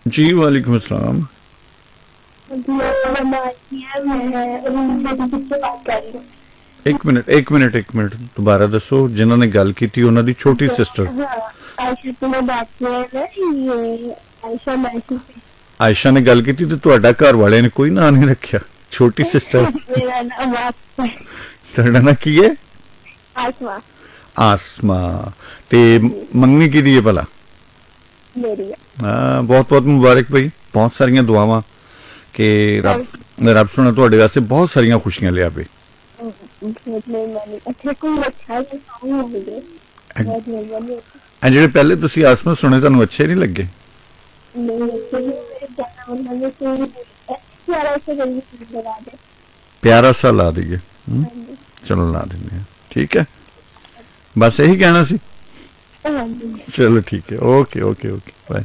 जी वालेकुम अस्सलाम। एक मिनट दोबारा दसो। जिन्हों ने गल की उन्हों की छोटी सिस्टर आयशा ने गल की तो घर वाले ने कोई ना नहीं रखा छोटी सिस्टर तेरा ना की है आसमा ते मंगनी की है भला हाँ बहुत बहुत मुबारक भाई बहुत सारिया दुआवां कि रब सोना तुहाडे वास्ते बहुत सारिया खुशियां लिया पे जेडे पहले तुसी आसमा सुने तुहानू अच्छे नहीं लगे प्यारा सा ला दीजिए चलो ला देंगे ठीक है बस यही कहना सी चलो ठीक है ओके ओके ओके बाय